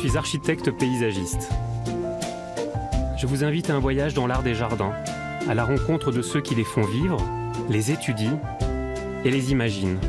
suis architecte paysagiste. Je vous invite à un voyage dans l'art des jardins, à la rencontre de ceux qui les font vivre, les étudient et les imaginent.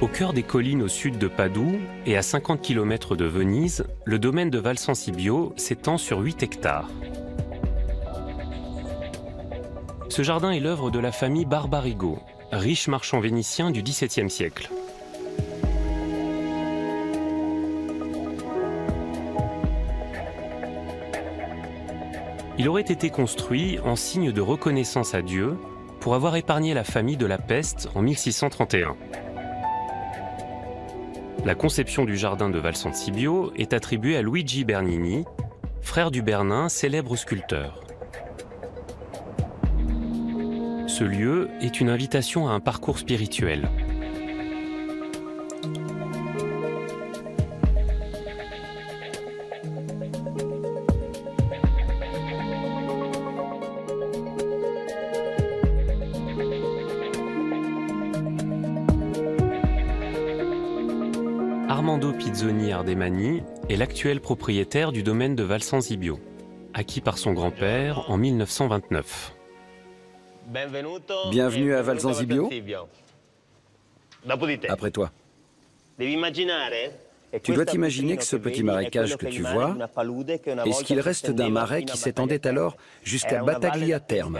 Au cœur des collines au sud de Padoue et à 50 km de Venise, le domaine de Valsansibio s'étend sur 8 hectares. Ce jardin est l'œuvre de la famille Barbarigo, riche marchand vénitien du XVIIe siècle. Il aurait été construit en signe de reconnaissance à Dieu pour avoir épargné la famille de la peste en 1631. La conception du jardin de Valsansibio est attribuée à Luigi Bernini, frère du Bernin, célèbre sculpteur. Ce lieu est une invitation à un parcours spirituel. Armando Pizzoni Ardemani est l'actuel propriétaire du domaine de Valsansibio, acquis par son grand-père en 1929. Bienvenue à Valsansibio. Après toi. Tu dois t'imaginer que ce petit marécage que tu vois est ce qu'il reste d'un marais qui s'étendait alors jusqu'à Battaglia Terme.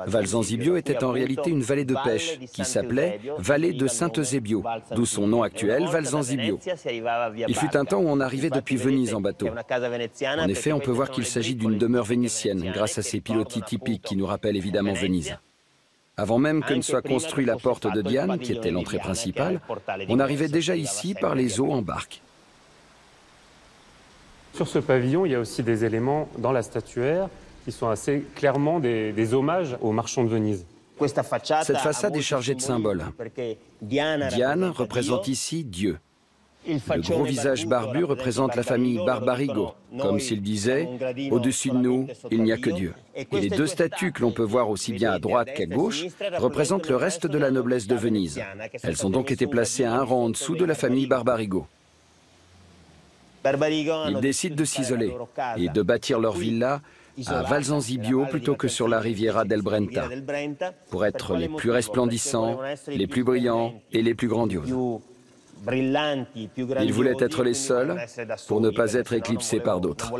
Valsansibio était en réalité une vallée de pêche qui s'appelait Vallée de Saint-Eusebio, d'où son nom actuel, Valsansibio. Il fut un temps où on arrivait depuis Venise en bateau. En effet, on peut voir qu'il s'agit d'une demeure vénitienne grâce à ses pilotis typiques qui nous rappellent évidemment Venise. Avant même que ne soit construite la porte de Diane, qui était l'entrée principale, on arrivait déjà ici par les eaux en barque. Sur ce pavillon, il y a aussi des éléments dans la statuaire qui sont assez clairement des hommages aux marchands de Venise. Cette façade est chargée de symboles. Diane représente ici Dieu. Le gros visage barbu représente la famille Barbarigo, comme s'il disait « Au-dessus de nous, il n'y a que Dieu ». Et les deux statues que l'on peut voir aussi bien à droite qu'à gauche représentent le reste de la noblesse de Venise. Elles ont donc été placées à un rang en dessous de la famille Barbarigo. Ils décident de s'isoler et de bâtir leur villa à Valsansibio plutôt que sur la Riviera del Brenta, pour être les plus resplendissants, les plus brillants et les plus grandioses. Ils voulaient être les seuls pour ne pas être éclipsés par d'autres.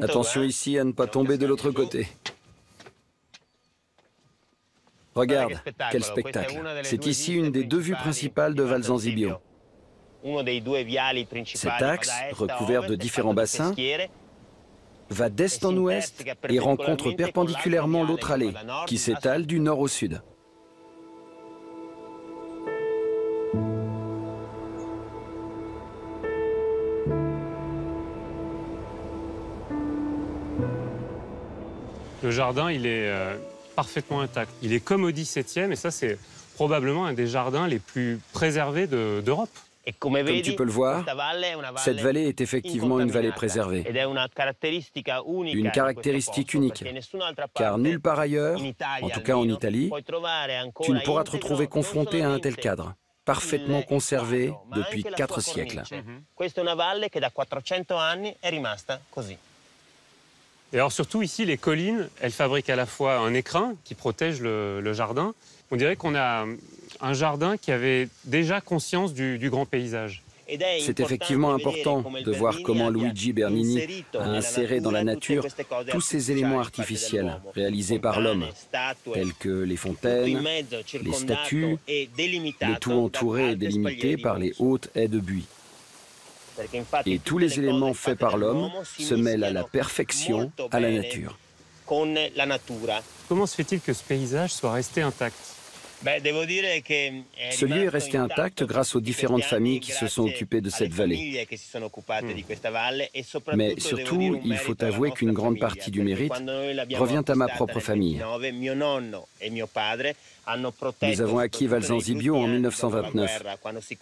Attention ici à ne pas tomber de l'autre côté. Regarde, quel spectacle. C'est ici une des deux vues principales de Valsansibio. Cet axe, recouvert de différents bassins, va d'est en ouest et rencontre perpendiculairement l'autre allée, qui s'étale du nord au sud. Le jardin, il est parfaitement intact. Il est comme au XVIIe, et ça, c'est probablement un des jardins les plus préservés d'Europe. Comme tu peux le voir, cette vallée est effectivement une vallée préservée. Une caractéristique unique, car nulle part ailleurs, en tout cas en Italie, tu ne pourras te retrouver confronté à un tel cadre, parfaitement conservé depuis 4 siècles. Et alors surtout ici, les collines, elles fabriquent à la fois un écrin qui protège le jardin. On dirait qu'on a un jardin qui avait déjà conscience du grand paysage. C'est effectivement important de voir comment Luigi Bernini a inséré dans la nature tous ces éléments artificiels réalisés par l'homme, tels que les fontaines, les statues, le tout entouré et délimité par les hautes haies de buis. Et tous les éléments faits par l'homme se mêlent à la perfection, à la nature. Comment se fait-il que ce paysage soit resté intact? Ce lieu est resté intact grâce aux différentes familles qui se sont occupées de cette vallée. Mais surtout, il faut avouer qu'une grande partie du mérite revient à ma propre famille. Nous avons acquis Valsanzibio en 1929.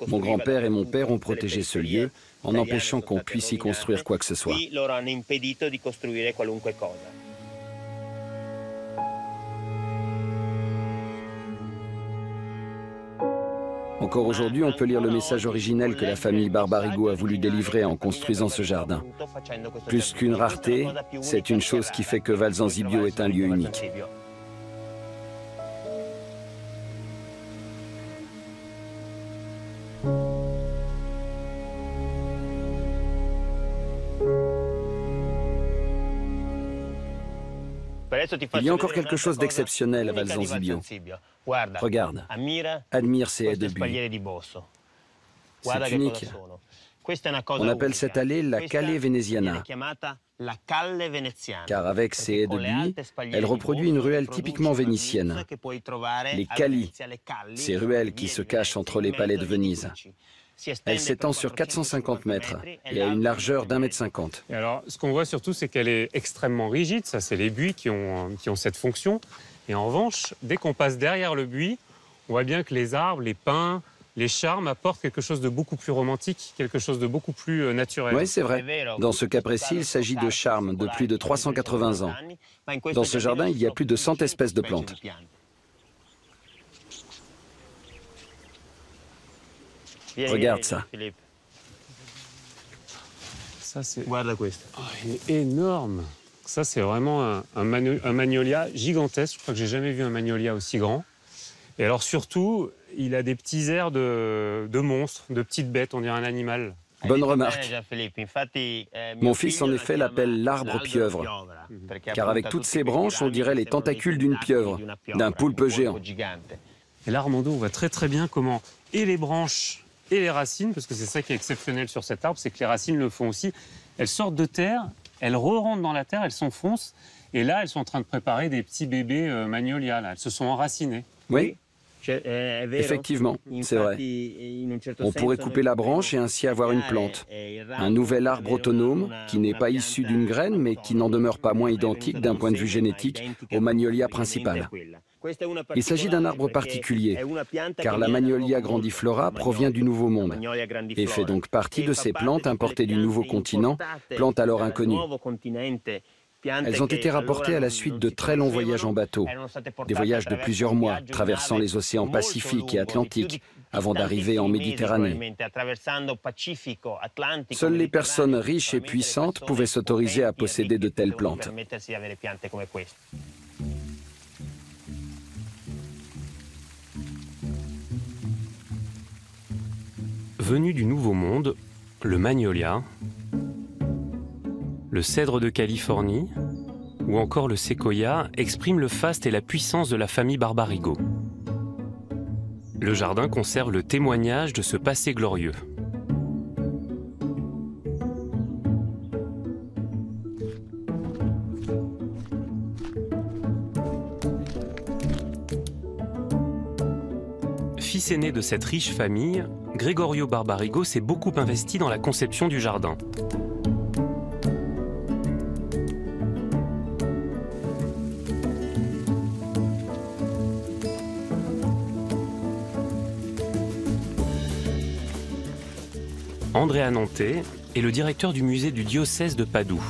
Mon grand-père et mon père ont protégé ce lieu en empêchant qu'on puisse y construire quoi que ce soit. Encore aujourd'hui, on peut lire le message originel que la famille Barbarigo a voulu délivrer en construisant ce jardin. Plus qu'une rareté, c'est une chose qui fait que Valsanzibio est un lieu unique. Il y a encore quelque chose d'exceptionnel à Valsanzibio. Regarde, admire ces haies de buis. C'est unique. On appelle cette allée la Calle Veneziana, car avec ces haies de buis, elle reproduit une ruelle typiquement vénitienne. Les calli, ces ruelles qui se cachent entre les palais de Venise. Elle s'étend sur 450 mètres et a une largeur d'1,50 m. Et alors, ce qu'on voit surtout, c'est qu'elle est extrêmement rigide. Ça, c'est les buis qui ont cette fonction. Et en revanche, dès qu'on passe derrière le buis, on voit bien que les arbres, les pins, les charmes apportent quelque chose de beaucoup plus romantique, quelque chose de beaucoup plus naturel. Oui, c'est vrai. Dans ce cas précis, il s'agit de charmes de plus de 380 ans. Dans ce jardin, il y a plus de 100 espèces de plantes. Regarde ça. Ça, c'est il est énorme. Ça, c'est vraiment un magnolia gigantesque. Je crois que j'ai jamais vu un magnolia aussi grand. Et alors surtout, il a des petits airs de monstres, de petites bêtes, on dirait un animal. Bonne remarque. Mon fils, en effet, l'appelle l'arbre pieuvre. Car avec toutes ses branches, on dirait les tentacules d'une pieuvre, d'un poulpe géant. Et là, Armando, on voit très bien comment et les branches et les racines, parce que c'est ça qui est exceptionnel sur cet arbre, c'est que les racines le font aussi. Elles sortent de terre, elles re-rentrent dans la terre, elles s'enfoncent. Et là, elles sont en train de préparer des petits bébés magnolias. Là. Elles se sont enracinées. Oui, effectivement, c'est vrai. On pourrait couper la branche et ainsi avoir une plante. Un nouvel arbre autonome qui n'est pas issu d'une graine, mais qui n'en demeure pas moins identique d'un point de vue génétique au magnolia principal. Il s'agit d'un arbre particulier, car la Magnolia grandiflora provient du Nouveau Monde et fait donc partie de ces plantes importées du Nouveau Continent, plantes alors inconnues. Elles ont été rapportées à la suite de très longs voyages en bateau, des voyages de plusieurs mois, traversant les océans Pacifique et Atlantique, avant d'arriver en Méditerranée. Seules les personnes riches et puissantes pouvaient s'autoriser à posséder de telles plantes. Venu du Nouveau Monde, le magnolia, le cèdre de Californie ou encore le séquoia expriment le faste et la puissance de la famille Barbarigo. Le jardin conserve le témoignage de ce passé glorieux. Fils aîné de cette riche famille, Gregorio Barbarigo s'est beaucoup investi dans la conception du jardin. Andrea Nante est le directeur du musée du diocèse de Padoue.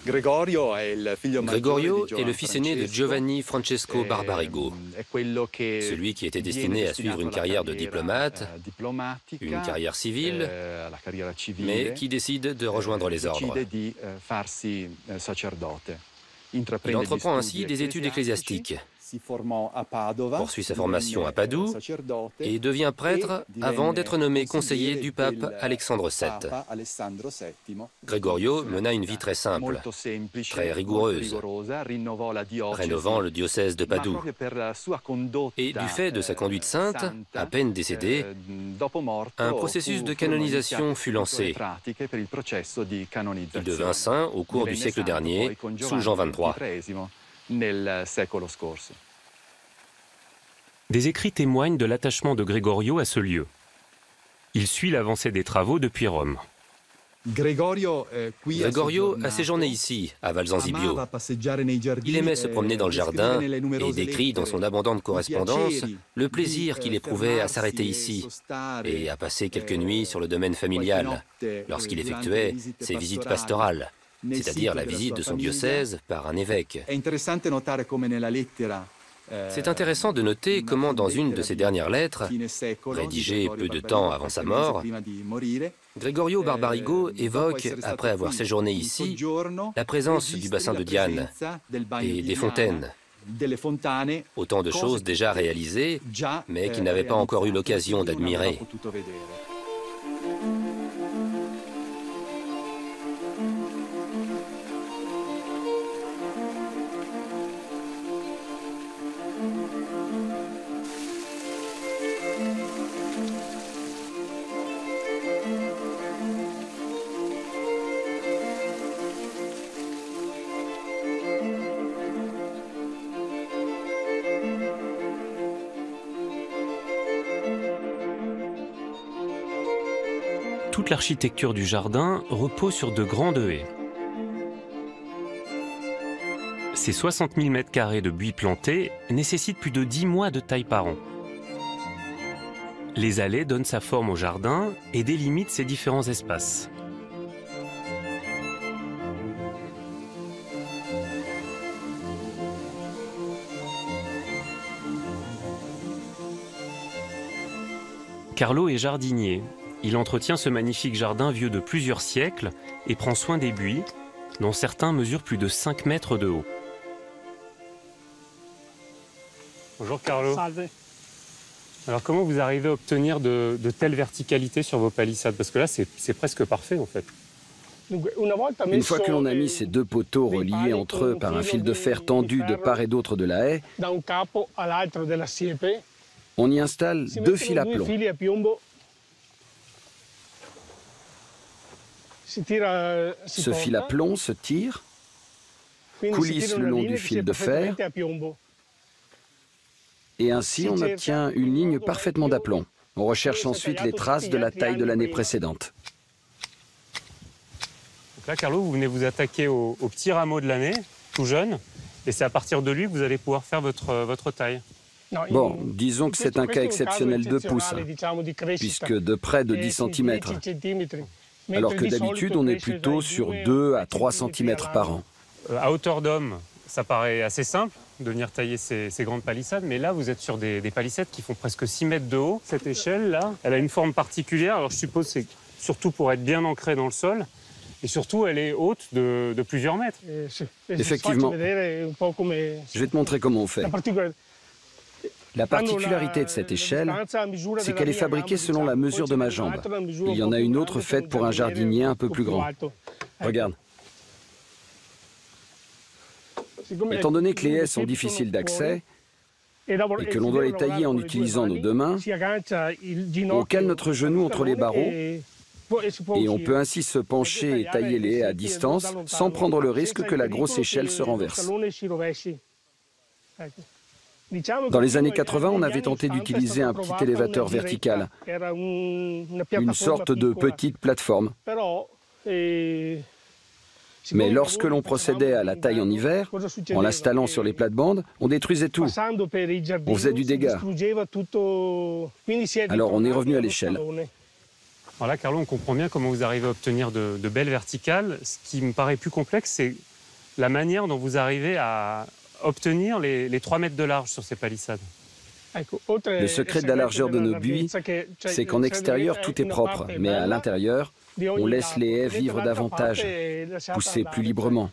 Gregorio est le fils aîné de Giovanni Francesco Barbarigo, celui qui était destiné à suivre une carrière de diplomate, une carrière civile, mais qui décide de rejoindre les ordres. Il entreprend ainsi des études ecclésiastiques. poursuit sa formation à Padoue et devient prêtre avant d'être nommé conseiller du pape Alexandre VII. Gregorio mena une vie très simple, très rigoureuse, rénovant le diocèse de Padoue. Et du fait de sa conduite sainte, à peine décédé, un processus de canonisation fut lancé. Il devint saint au cours du siècle dernier, sous Jean XXIII. Des écrits témoignent de l'attachement de Gregorio à ce lieu. Il suit l'avancée des travaux depuis Rome. Gregorio a séjourné ici, à Valsanzibio. Il aimait se promener dans le jardin et décrit dans son abondante correspondance le plaisir qu'il éprouvait à s'arrêter ici et à passer quelques nuits sur le domaine familial lorsqu'il effectuait ses visites pastorales, c'est-à-dire la visite de son diocèse par un évêque. C'est intéressant de noter comment dans une de ses dernières lettres, rédigée peu de temps avant sa mort, Gregorio Barbarigo évoque, après avoir séjourné ici, la présence du bassin de Diane et des fontaines. Autant de choses déjà réalisées, mais qu'il n'avait pas encore eu l'occasion d'admirer. Toute l'architecture du jardin repose sur de grandes haies. Ces 60 000 m² de buis plantés nécessitent plus de 10 mois de taille par an. Les allées donnent sa forme au jardin et délimitent ses différents espaces. Carlo est jardinier. Il entretient ce magnifique jardin vieux de plusieurs siècles et prend soin des buis, dont certains mesurent plus de 5 mètres de haut. Bonjour Carlo. Salve. Alors comment vous arrivez à obtenir de telles verticalités sur vos palissades? Parce que là c'est presque parfait en fait. Une fois que l'on a mis ces deux poteaux reliés entre eux par un fil de fer tendu de part et d'autre de la haie, on y installe deux fils à plomb. Ce fil à plomb se tire, coulisse le long du fil de fer, et ainsi on obtient une ligne parfaitement d'aplomb. On recherche ensuite les traces de la taille de l'année précédente. Donc là, Carlo, vous venez vous attaquer au petit rameau de l'année, tout jeune, et c'est à partir de lui que vous allez pouvoir faire votre taille. Bon, disons que c'est un cas exceptionnel de pouce, puisque de près de 10 cm. Alors que d'habitude, on est plutôt sur 2 à 3 cm par an. À hauteur d'homme, ça paraît assez simple de venir tailler ces grandes palissades, mais là, vous êtes sur des palissades qui font presque 6 mètres de haut. Cette échelle-là, elle a une forme particulière. Alors, je suppose que c'est surtout pour être bien ancrée dans le sol. Et surtout, elle est haute de plusieurs mètres. Effectivement. Je vais te montrer comment on fait. La particularité de cette échelle, c'est qu'elle est fabriquée selon la mesure de ma jambe. Il y en a une autre faite pour un jardinier un peu plus grand. Regarde. Étant donné que les haies sont difficiles d'accès et que l'on doit les tailler en utilisant nos deux mains, on cale notre genou entre les barreaux et on peut ainsi se pencher et tailler les haies à distance sans prendre le risque que la grosse échelle se renverse. Dans les années 80, on avait tenté d'utiliser un petit élévateur vertical, une sorte de petite plateforme. Mais lorsque l'on procédait à la taille en hiver, en l'installant sur les plates-bandes, on détruisait tout. On faisait du dégât. Alors on est revenu à l'échelle. Alors là, Carlo, on comprend bien comment vous arrivez à obtenir de belles verticales. Ce qui me paraît plus complexe, c'est la manière dont vous arrivez à obtenir les 3 mètres de large sur ces palissades. Le secret de la largeur de nos buis, c'est qu'en extérieur, tout est propre, mais à l'intérieur, on laisse les haies vivre davantage, pousser plus librement.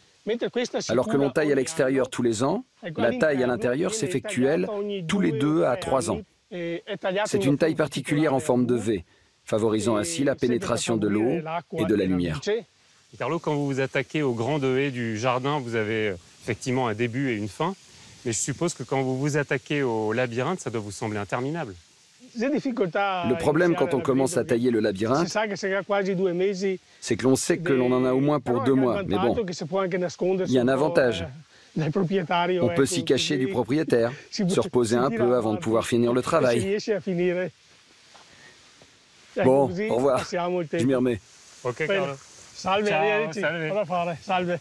Alors que l'on taille à l'extérieur tous les ans, la taille à l'intérieur s'effectue, elle, tous les 2 à 3 ans. C'est une taille particulière en forme de V, favorisant ainsi la pénétration de l'eau et de la lumière. Carlo, quand vous vous attaquez aux grandes haies du jardin, vous avez effectivement un début et une fin. Mais je suppose que quand vous vous attaquez au labyrinthe, ça doit vous sembler interminable. Le problème quand on commence à tailler le labyrinthe, c'est que l'on sait que l'on en a au moins pour 2 mois. Mais bon, il y a un avantage. On peut s'y cacher du propriétaire, se reposer un peu avant de pouvoir finir le travail. Bon, au revoir. Je m'y remets. Ok, Carlo. Salve, Ciao, salve. Salve.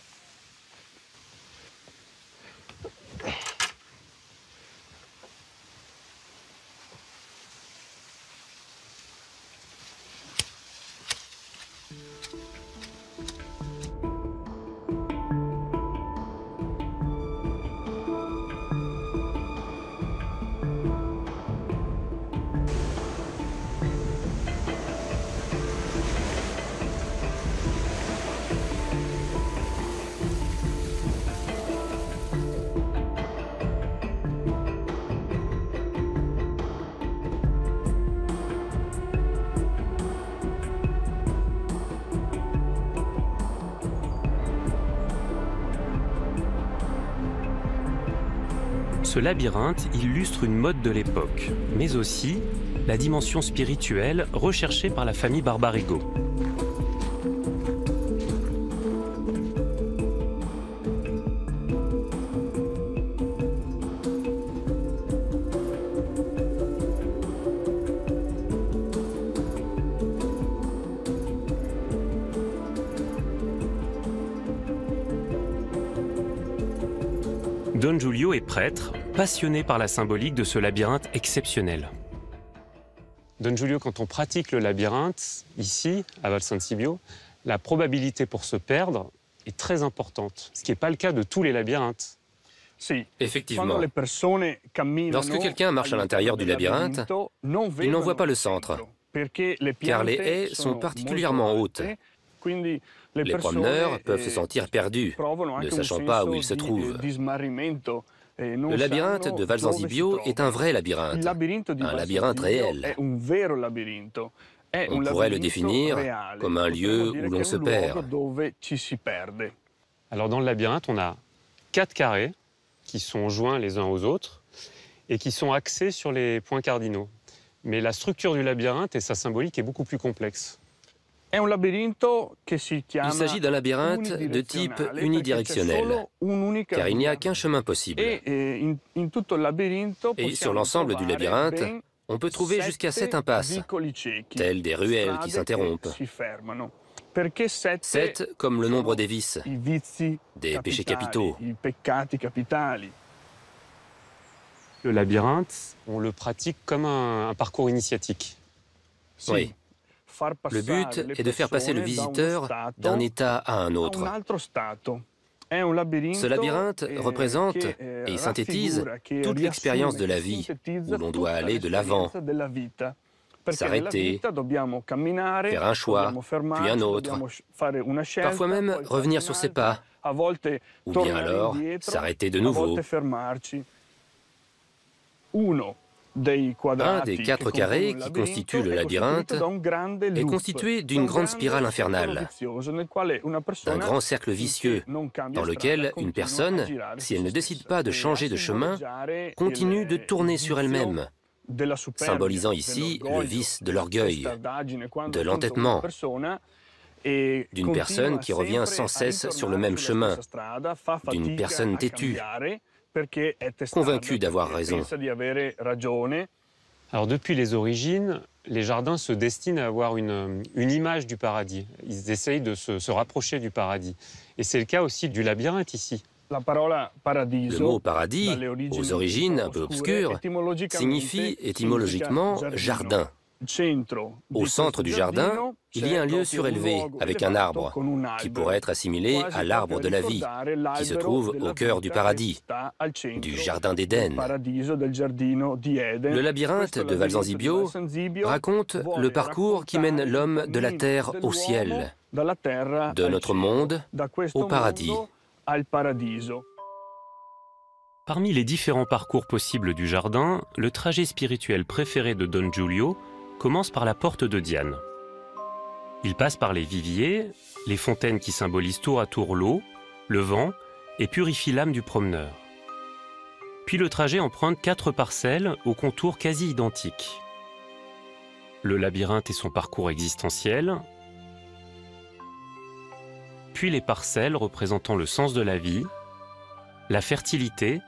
Ce labyrinthe illustre une mode de l'époque, mais aussi la dimension spirituelle recherchée par la famille Barbarigo. Don Giulio est prêtre, passionné par la symbolique de ce labyrinthe exceptionnel. Don Giulio, quand on pratique le labyrinthe, ici, à Val San Sibio, la probabilité pour se perdre est très importante, ce qui n'est pas le cas de tous les labyrinthes. Effectivement. Lorsque quelqu'un marche à l'intérieur du labyrinthe, il n'en voit pas le centre, car les haies sont particulièrement hautes. Les promeneurs peuvent se sentir perdus, ne sachant pas où ils se trouvent. Le labyrinthe de Val San Sibio est un vrai labyrinthe, un labyrinthe réel. On pourrait le définir comme un lieu où l'on se perd. Alors dans le labyrinthe, on a 4 carrés qui sont joints les uns aux autres et qui sont axés sur les points cardinaux. Mais la structure du labyrinthe et sa symbolique est beaucoup plus complexe. Il s'agit d'un labyrinthe de type unidirectionnel, car il n'y a qu'un chemin possible. Et sur l'ensemble du labyrinthe, on peut trouver jusqu'à 7 impasses, telles des ruelles qui s'interrompent. 7 comme le nombre des vices, des péchés capitaux. Le labyrinthe, on le pratique comme un parcours initiatique. Oui. Le but est de faire passer le visiteur d'un état à un autre. Ce labyrinthe représente et synthétise toute l'expérience de la vie, où l'on doit aller de l'avant, s'arrêter, faire un choix, puis un autre, parfois même revenir sur ses pas, ou bien alors s'arrêter de nouveau. Un des 4 carrés qui constituent le labyrinthe est constitué d'une grande spirale infernale, d'un grand cercle vicieux dans lequel une personne, si elle ne décide pas de changer de chemin, continue de tourner sur elle-même, symbolisant ici le vice de l'orgueil, de l'entêtement, d'une personne qui revient sans cesse sur le même chemin, d'une personne têtue, convaincu d'avoir raison. Alors depuis les origines, les jardins se destinent à avoir une image du paradis. Ils essayent de se rapprocher du paradis. Et c'est le cas aussi du labyrinthe ici. Le mot paradis, aux origines un peu obscures, signifie étymologiquement jardin. Au centre du jardin, il y a un lieu surélevé avec un arbre qui pourrait être assimilé à l'arbre de la vie qui se trouve au cœur du paradis, du jardin d'Éden. Le labyrinthe de Val San Sibio raconte le parcours qui mène l'homme de la terre au ciel, de notre monde au paradis. al paradiso. Parmi les différents parcours possibles du jardin, le trajet spirituel préféré de Don Giulio commence par la porte de Diane. Il passe par les viviers, les fontaines qui symbolisent tour à tour l'eau, le vent et purifie l'âme du promeneur. Puis le trajet emprunte 4 parcelles aux contours quasi identiques. Le labyrinthe et son parcours existentiel, puis les parcelles représentant le sens de la vie, la fertilité,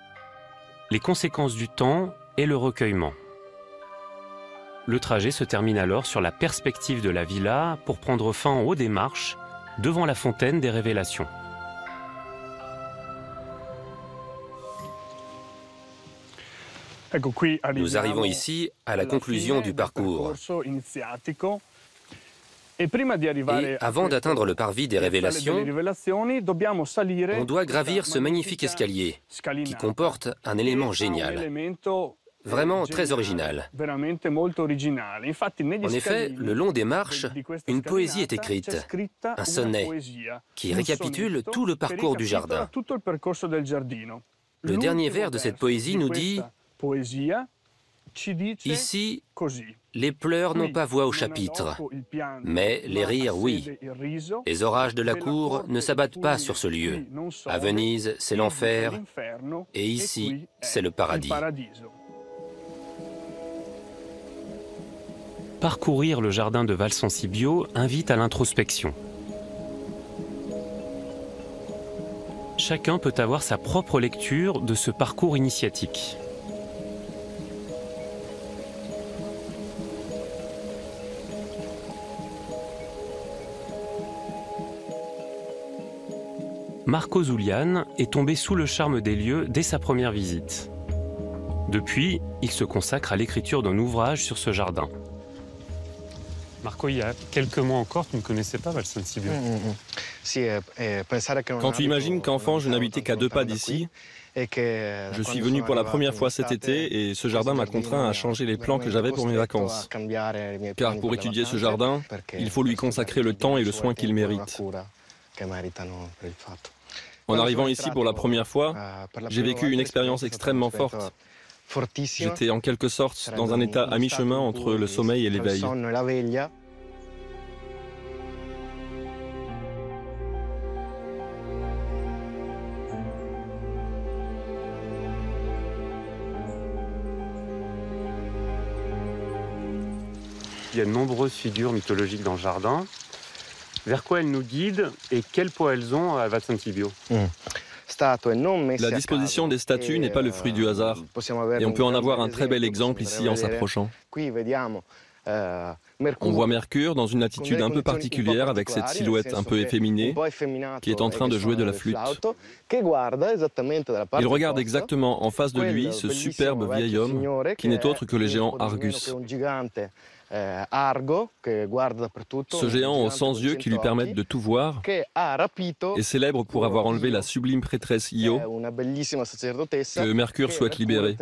les conséquences du temps et le recueillement. Le trajet se termine alors sur la perspective de la villa pour prendre fin en haut des marches, devant la fontaine des révélations. Nous arrivons ici à la conclusion du parcours. Et avant d'atteindre le parvis des révélations, on doit gravir ce magnifique escalier qui comporte un élément génial, vraiment très original. En effet, le long des marches, une poésie est écrite, un sonnet, qui récapitule tout le parcours du jardin. Le dernier vers de cette poésie nous dit « Ici, les pleurs n'ont pas voix au chapitre, mais les rires, oui. Les orages de la cour ne s'abattent pas sur ce lieu. À Venise, c'est l'enfer, et ici, c'est le paradis. » Parcourir le jardin de Valsancibio invite à l'introspection. Chacun peut avoir sa propre lecture de ce parcours initiatique. Marco Zulian est tombé sous le charme des lieux dès sa première visite. Depuis, il se consacre à l'écriture d'un ouvrage sur ce jardin. Marco, il y a quelques mois encore, tu ne connaissais pas Valsancibio. Quand tu imagines qu'enfant, je n'habitais qu'à 2 pas d'ici, je suis venu pour la première fois cet été et ce jardin m'a contraint à changer les plans que j'avais pour mes vacances. Car pour étudier ce jardin, il faut lui consacrer le temps et le soin qu'il mérite. En arrivant ici pour la première fois, j'ai vécu une expérience extrêmement forte. J'étais en quelque sorte dans un état à mi-chemin entre le sommeil et l'éveil. Il y a de nombreuses figures mythologiques dans le jardin. Vers quoi elles nous guident et quel poids elles ont à Valsancibio? La disposition des statues n'est pas le fruit du hasard, et on peut en avoir un très bel exemple ici en s'approchant. On voit Mercure dans une attitude un peu particulière avec cette silhouette un peu efféminée qui est en train de jouer de la flûte. Il regarde exactement en face de lui ce superbe vieil homme qui n'est autre que le géant Argus. Ce géant aux 100 yeux qui lui permettent de tout voir est célèbre pour avoir enlevé la sublime prêtresse Io que Mercure souhaite libérer.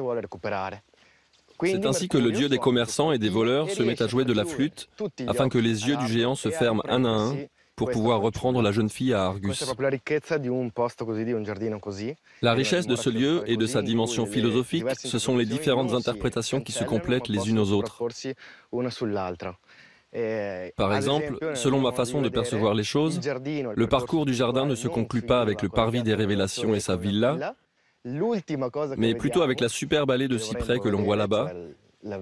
C'est ainsi que le dieu des commerçants et des voleurs se met à jouer de la flûte afin que les yeux du géant se ferment un à un pour pouvoir reprendre la jeune fille à Argus. La richesse de ce lieu et de sa dimension philosophique, ce sont les différentes interprétations qui se complètent les unes aux autres. Par exemple, selon ma façon de percevoir les choses, le parcours du jardin ne se conclut pas avec le parvis des révélations et sa villa, mais plutôt avec la superbe allée de cyprès que l'on voit là-bas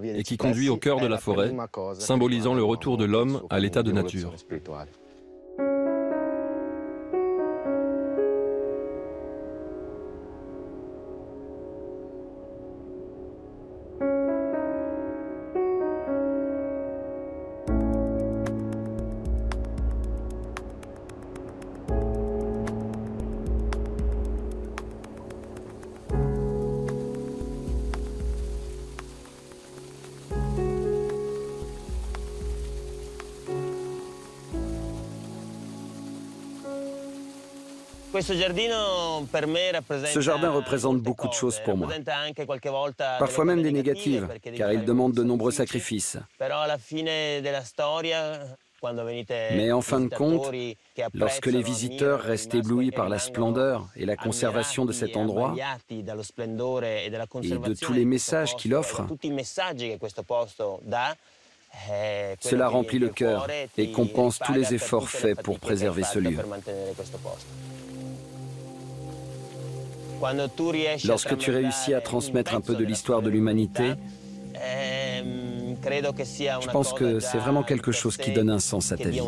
et qui conduit au cœur de la forêt, symbolisant le retour de l'homme à l'état de nature. Ce jardin représente beaucoup de choses pour moi, parfois même des négatives, car il demande de nombreux sacrifices. Mais en fin de compte, lorsque les visiteurs restent éblouis par la splendeur et la conservation de cet endroit et de tous les messages qu'il offre, cela remplit le cœur et compense tous les efforts faits pour préserver ce lieu. Lorsque tu réussis à transmettre un peu de l'histoire de l'humanité, je pense que c'est vraiment quelque chose qui donne un sens à ta vie.